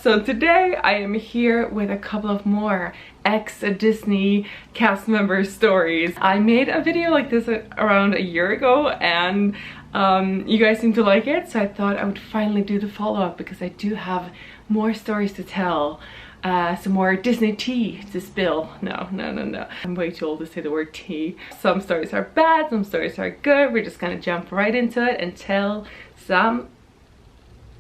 So today I am here with a couple of more ex-Disney cast member stories. I made a video like this around a year ago and you guys seem to like it, so I thought I would finally do the follow-up because I do have more stories to tell. Some more Disney tea to spill. No. I'm way too old to say the word tea. Some stories are bad, some stories are good. We're just gonna jump right into it and tell some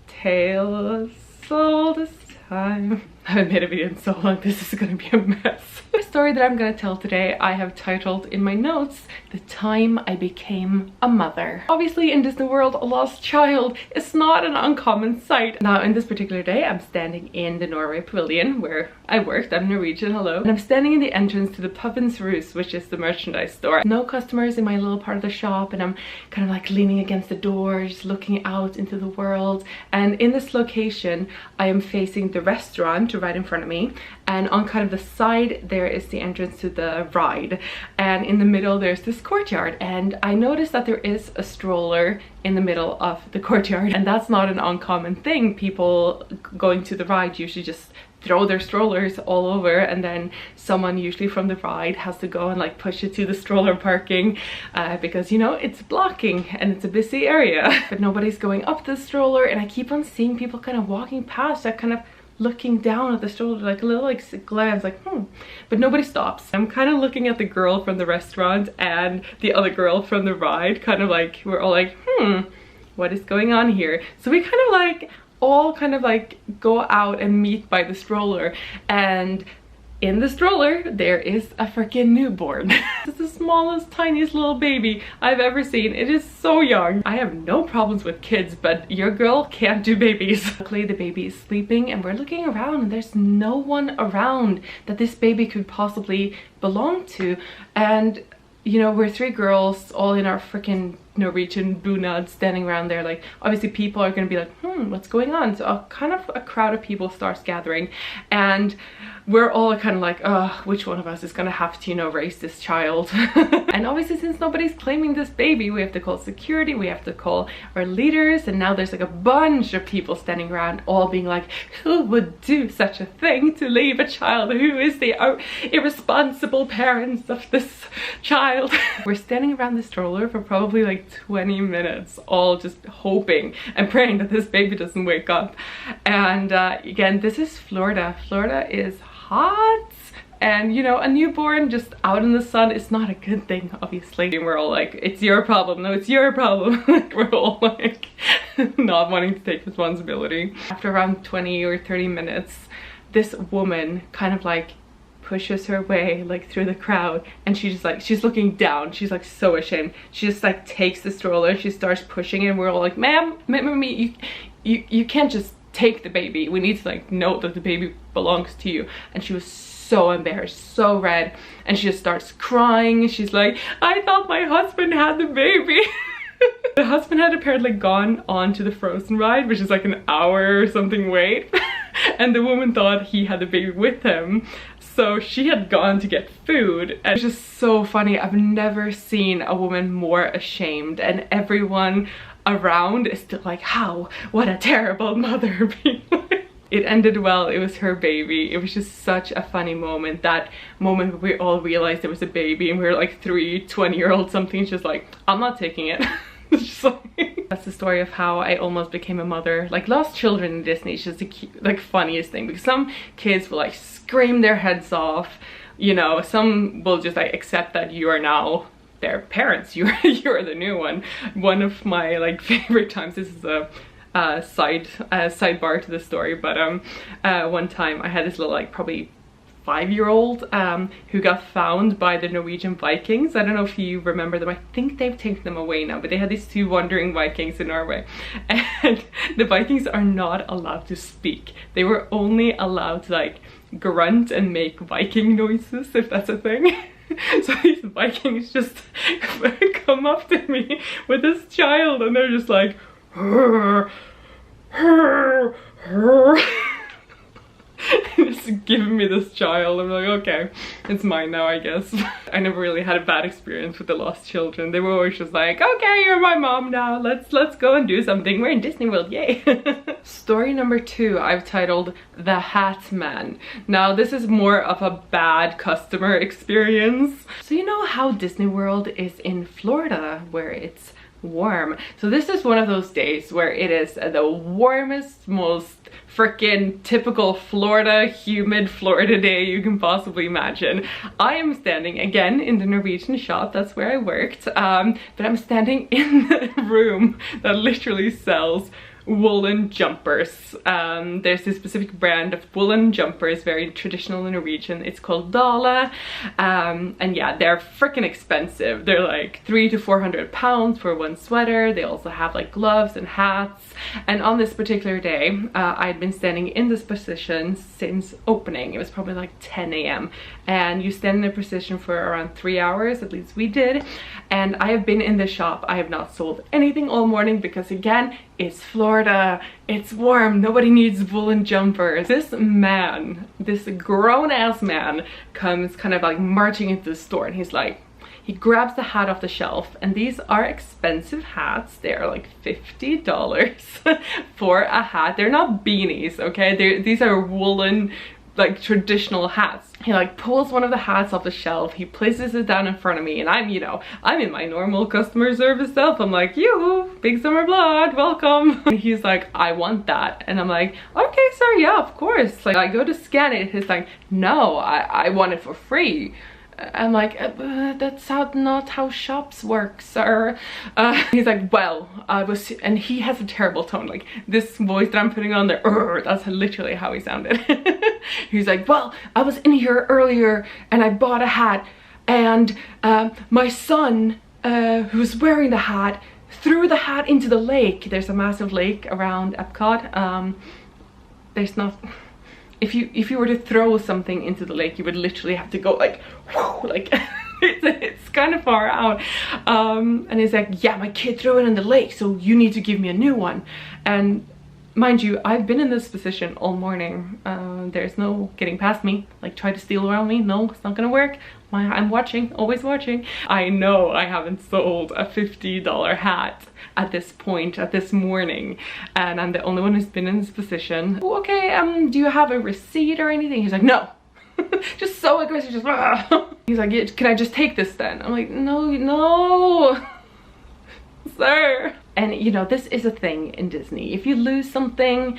tales all this time. I haven't made a video in so long, this is gonna be a mess. The story that I'm gonna tell today, I have titled in my notes, The Time I Became a Mother. Obviously in Disney World, a lost child is not an uncommon sight. Now in this particular day, I'm standing in the Norway pavilion where I worked. I'm Norwegian, hello. And I'm standing in the entrance to the Puppens Rus, which is the merchandise store. No customers in my little part of the shop, and I'm kind of like leaning against the door, just looking out into the world. And in this location, I am facing the restaurant right in front of me, and on kind of the side there is the entrance to the ride, and in the middle there's this courtyard. And I noticed that there is a stroller in the middle of the courtyard, and that's not an uncommon thing. People going to the ride usually just throw their strollers all over, and then someone usually from the ride has to go and like push it to the stroller parking because, you know, it's blocking and it's a busy area. But nobody's going up the stroller, and I keep on seeing people kind of walking past, that kind of looking down at the stroller, like a little like glance, like but nobody stops. I'm kind of looking at the girl from the restaurant and the other girl from the ride, kind of like, we're all like, what is going on here? So we kind of like all kind of like go out and meet by the stroller, and in the stroller there is a freaking newborn. It's the smallest, tiniest little baby I've ever seen. It is so young. I have no problems with kids, but your girl can't do babies. Luckily the baby is sleeping, and we're looking around and there's no one around that this baby could possibly belong to. And you know, we're three girls all in our freaking Norwegian bunad standing around there. Like, obviously people are gonna be like, what's going on? So a crowd of people starts gathering, and we're all kind of like, which one of us is gonna have to, you know, raise this child? And obviously since nobody's claiming this baby, we have to call security, we have to call our leaders, and now there's like a bunch of people standing around all being like, who would do such a thing to leave a child? Who is the irresponsible parents of this child? We're standing around the stroller for probably like 20 minutes, all just hoping and praying that this baby doesn't wake up. And again, this is Florida. Florida is hot, and you know, a newborn just out in the sun is not a good thing, obviously. And we're all like, it's your problem. No, it's your problem. We're all like not wanting to take responsibility. After around 20 or 30 minutes, this woman kind of like pushes her way like through the crowd, and she's looking down. She's like so ashamed. She just like takes the stroller, she starts pushing it, and we're all like, ma'am, you can't just take the baby. We need to like note that the baby belongs to you. And she was so embarrassed, so red, and she just starts crying. She's like, I thought my husband had the baby. The husband had apparently gone on to the Frozen ride, which is like an hour or something wait. And the woman thought he had the baby with him, so she had gone to get food. And it's just so funny. I've never seen a woman more ashamed, and everyone around is still like, how? What a terrible mother. It ended well. It was her baby. It was just such a funny moment. That moment where we all realized there was a baby, and we were like 3 20-year-olds something, just like, I'm not taking it. Just like, that's the story of how I almost became a mother. Like, lost children in Disney is just the like funniest thing, because some kids will like scream their heads off, you know, some will just like accept that you are now their parents, you're the new one. One of my like favorite times, this is a sidebar to the story, but one time I had this little like probably 5-year-old who got found by the Norwegian Vikings. I don't know if you remember them. I think they've taken them away now, but they had these 2 wandering Vikings in Norway, and the Vikings are not allowed to speak. They were only allowed to like grunt and make Viking noises, if that's a thing. So these Vikings just come up to me with this child, and they're just like, it's giving me this child. I'm like, okay, it's mine now, I guess. I never really had a bad experience with the lost children. They were always just like, okay, you're my mom now. Let's go and do something. We're in Disney World, yay. Story number 2, I've titled The Hat Man. Now, this is more of a bad customer experience. So you know how Disney World is in Florida, where it's warm. So this is one of those days where it is the warmest, most freaking typical Florida, humid Florida day you can possibly imagine. I am standing again in the Norwegian shop, that's where I worked, but I'm standing in the room that literally sells woolen jumpers. There's this specific brand of woolen jumpers, very traditional in Norwegian. It's called Dala, and yeah, they're freaking expensive. They're like 300 to 400 pounds for one sweater. They also have like gloves and hats. And on this particular day, I'd been standing in this position since opening. It was probably like 10 a.m. and you stand in a position for around 3 hours, at least we did. And I have been in the shop. I have not sold anything all morning because again, it's Florida, it's warm, nobody needs woolen jumpers. This man, this grown-ass man, comes kind of like marching into the store, and he's like, he grabs the hat off the shelf, and these are expensive hats. They're like $50 for a hat. They're not beanies, okay? These are woolen, like traditional hats. He like pulls one of the hats off the shelf, he places it down in front of me, and I'm, you know, I'm in my normal customer service self. I'm like, you big summer blood, welcome. And he's like, I want that. And I'm like, okay sir, yeah, of course. Like I go to scan it, he's like, no, I want it for free. I'm like, that's not how shops work, sir. He's like, well, I was, and he has a terrible tone, like this voice that I'm putting on there, that's literally how he sounded. He's like, well, I was in here earlier and I bought a hat, and my son, who was wearing the hat, threw the hat into the lake. There's a massive lake around Epcot. There's not... If you were to throw something into the lake, you would literally have to go like, whoo, like it's kind of far out. And he's like, yeah, my kid threw it in the lake, so you need to give me a new one. And mind you, I've been in this position all morning. There's no getting past me, like try to steal around me. No, it's not gonna work. I'm watching, always watching. I know I haven't sold a $50 hat at this point, at this morning, and I'm the only one who's been in this position. Okay, do you have a receipt or anything? He's like, no. Just so aggressive, just he's like, yeah, can I just take this then? I'm like, no sir. And you know, this is a thing in Disney. If you lose something,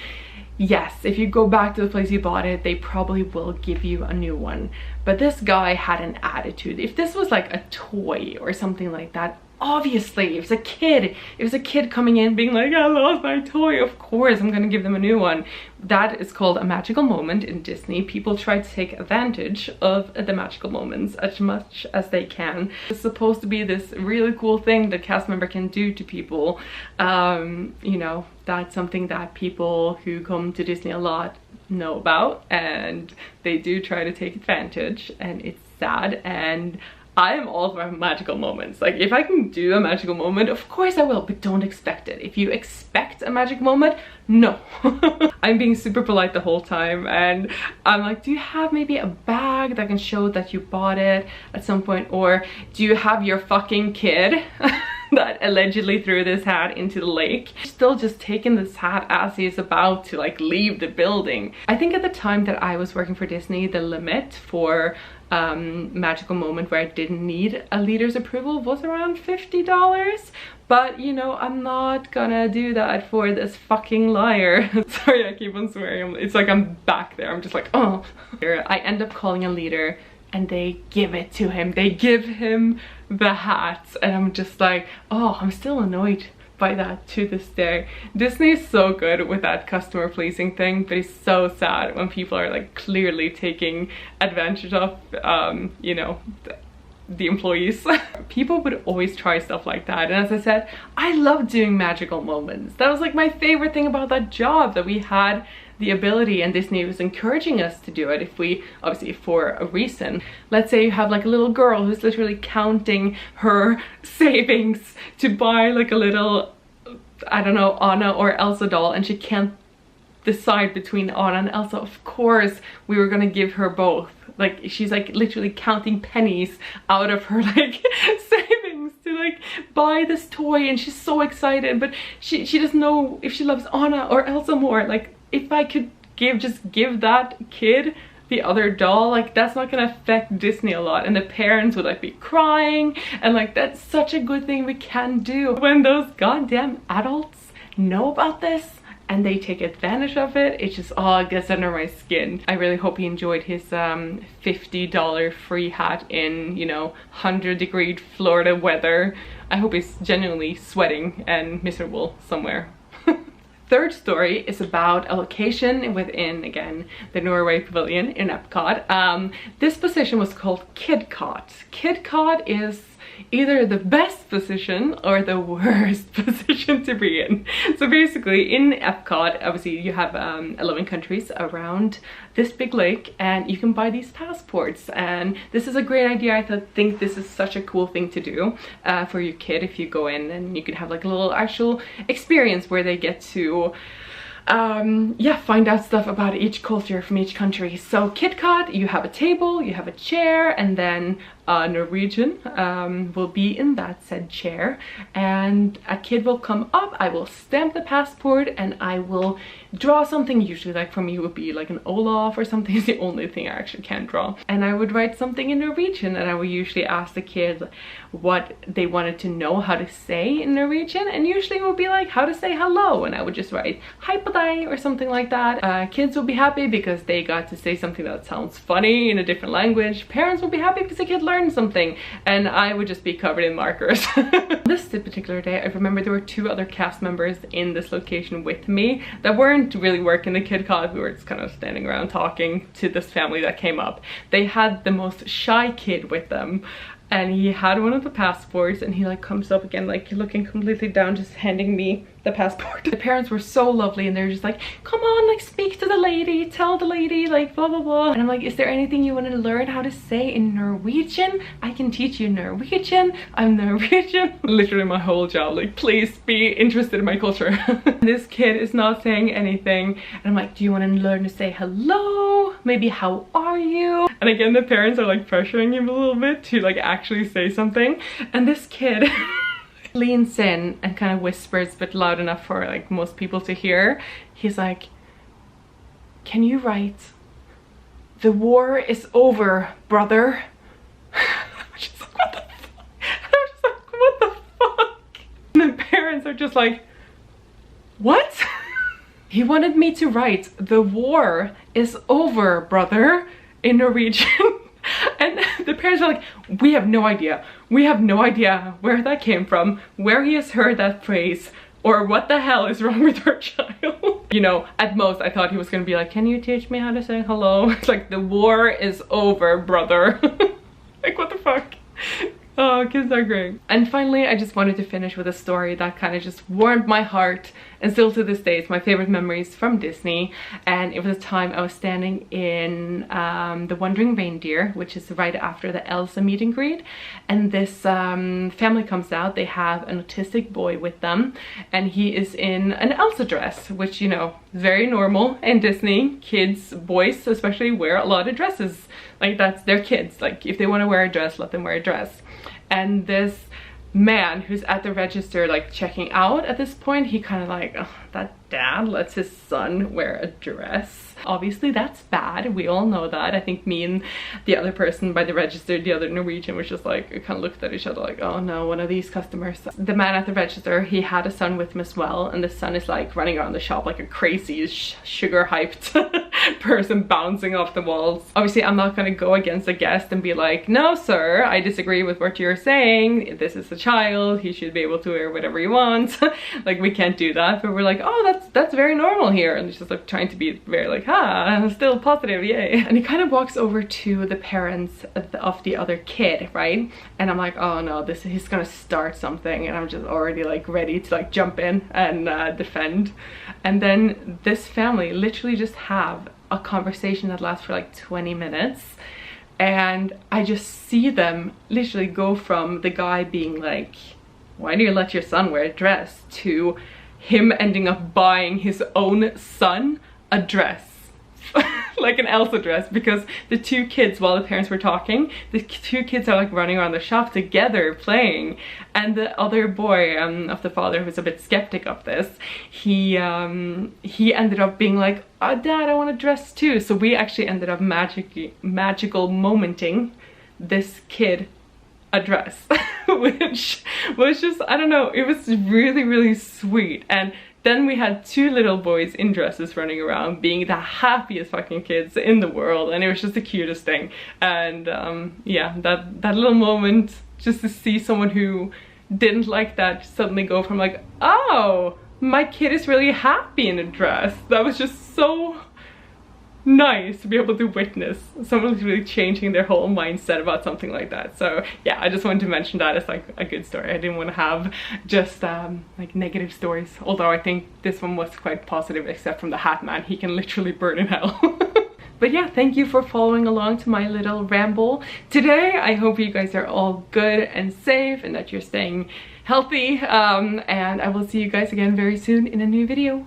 yes, if you go back to the place you bought it, they probably will give you a new one. But this guy had an attitude. If this was like a toy or something like that, obviously, it was a kid coming in being like, I lost my toy, of course I'm gonna give them a new one. That is called a magical moment in Disney. People try to take advantage of the magical moments as much as they can. It's supposed to be this really cool thing that cast member can do to people. You know, that's something that people who come to Disney a lot know about, and they do try to take advantage, and it's sad. And I am all for magical moments. Like, if I can do a magical moment, of course I will, but don't expect it. If you expect a magic moment, no. I'm being super polite the whole time, and I'm like, do you have maybe a bag that can show that you bought it at some point? Or do you have your fucking kid that allegedly threw this hat into the lake still just taking this hat as he's about to like leave the building? I think at the time that I was working for Disney, the limit for magical moment where I didn't need a leader's approval was around $50. But you know, I'm not gonna do that for this fucking liar. Sorry, I keep on swearing. It's like I'm back there. I'm just like, oh. I end up calling a leader, and they give it to him. They give him the hat, and I'm just like, oh, I'm still annoyed by that to this day. Disney is so good with that customer pleasing thing, but it's so sad when people are like clearly taking advantage of you know, the employees. People would always try stuff like that, and as I said, I love doing magical moments. That was like my favorite thing about that job, that we had the ability, and Disney was encouraging us to do it if we, obviously for a reason. Let's say you have like a little girl who's literally counting her savings to buy like a little, I don't know, Anna or Elsa doll, and she can't decide between Anna and Elsa, of course we were gonna give her both. Like, she's like literally counting pennies out of her like savings to like buy this toy, and she's so excited, but she doesn't know if she loves Anna or Elsa more. Like, if I could just give that kid the other doll, like that's not gonna affect Disney a lot, and the parents would like be crying, and like that's such a good thing we can do. When those goddamn adults know about this and they take advantage of it, it just all gets under my skin. I really hope he enjoyed his $50 free hat in, you know, 100-degree Florida weather. I hope he's genuinely sweating and miserable somewhere. Third story is about a location within, again, the Norway pavilion in Epcot. This position was called Kid Cot. Kid Cot is either the best position or the worst position to be in. So basically in Epcot, obviously you have 11 countries around this big lake, and you can buy these passports, and this is a great idea. I think this is such a cool thing to do for your kid if you go in, and you can have like a little actual experience where they get to yeah, find out stuff about each culture from each country. So Kid Cot, you have a table, you have a chair, and then a Norwegian will be in that said chair, and a kid will come up. I will stamp the passport and I will draw something. Usually, like for me, it would be like an Olaf or something. Is the only thing I actually can draw. And I would write something in Norwegian, and I would usually ask the kid what they wanted to know how to say in Norwegian, and usually it would be like how to say hello, and I would just write "Hei på deg" or something like that. Kids will be happy because they got to say something that sounds funny in a different language. Parents will be happy because the kid learned something, and I would just be covered in markers. This particular day, I remember there were 2 other cast members in this location with me that weren't really working the Kid Cot. We were just kind of standing around talking to this family that came up. They had the most shy kid with them, and he had one of the passports, and he like comes up again like looking completely down, just handing me the passport. The parents were so lovely, and they're just like, come on, like speak to the lady, tell the lady, like blah blah blah. And I'm like, is there anything you want to learn how to say in Norwegian? I can teach you Norwegian. I'm Norwegian. Literally my whole job, like, please be interested in my culture. This kid is not saying anything, and I'm like, do you want to learn to say hello? Maybe how are you? And again, the parents are like pressuring him a little bit to like actually say something, and this kid leans in and kind of whispers, but loud enough for like most people to hear. He's like, can you write, "The war is over, brother"? I'm just like, what the fuck? I'm just like, what the fuck? And the parents are just like, what? He wanted me to write, "The war is over, brother," in Norwegian. And the parents are like, we have no idea. We have no idea where that came from, where he has heard that phrase, or what the hell is wrong with our child. You know, at most I thought he was gonna be like, can you teach me how to say hello? It's like, the war is over, brother. Like, what the fuck? Oh, kids are great. And finally, I just wanted to finish with a story that kind of just warmed my heart, and still to this day, it's my favorite memories from Disney. And it was a time I was standing in the Wandering Reindeer, which is right after the Elsa meet and greet. And this family comes out. They have an autistic boy with them, and he is in an Elsa dress, which, you know, very normal in Disney. Kids, boys especially, wear a lot of dresses. Like, that's their kids. Like, if they want to wear a dress, let them wear a dress. And this man who's at the register, like checking out at this point, he kind of like, oh, that dad lets his son wear a dress. Obviously that's bad, we all know that. I think me and the other person by the register, the other Norwegian, was just like, we kind of looked at each other like, oh no, one of these customers. The man at the register, he had a son with him as well, and the son is like running around the shop like a crazy sugar hyped person, bouncing off the walls. Obviously I'm not gonna go against a guest and be like, no sir, I disagree with what you're saying, this is a child, he should be able to wear whatever he wants. Like, we can't do that. But we're like, oh, that's very normal here, and it's just like trying to be very like, I'm still positive, yay. And he kind of walks over to the parents of the other kid, right? And I'm like, oh no, he's gonna start something, and I'm just already like ready to like jump in and defend. And then this family literally just have a conversation that lasts for like 20 minutes, and I just see them literally go from the guy being like, why do you let your son wear a dress, to him ending up buying his own son a dress. Like an Elsa dress, because the two kids, while the parents were talking, the two kids are like running around the shop together playing, and the other boy of the father, who's a bit skeptic of this, he ended up being like, oh, Dad, I want a dress too. So we actually ended up magical momenting this kid a dress, which was just, I don't know, it was really, really sweet. And then we had two little boys in dresses running around being the happiest fucking kids in the world, and it was just the cutest thing. And yeah, that little moment, just to see someone who didn't like that suddenly go from like, oh, my kid is really happy in a dress. That was just so nice to be able to witness someone who's really changing their whole mindset about something like that. So yeah, I just wanted to mention that as like a good story. I didn't want to have just like negative stories, although I think this one was quite positive, except from the hat man. He can literally burn in hell. But yeah, thank you for following along to my little ramble today. I hope you guys are all good and safe and that you're staying healthy, and I will see you guys again very soon in a new video.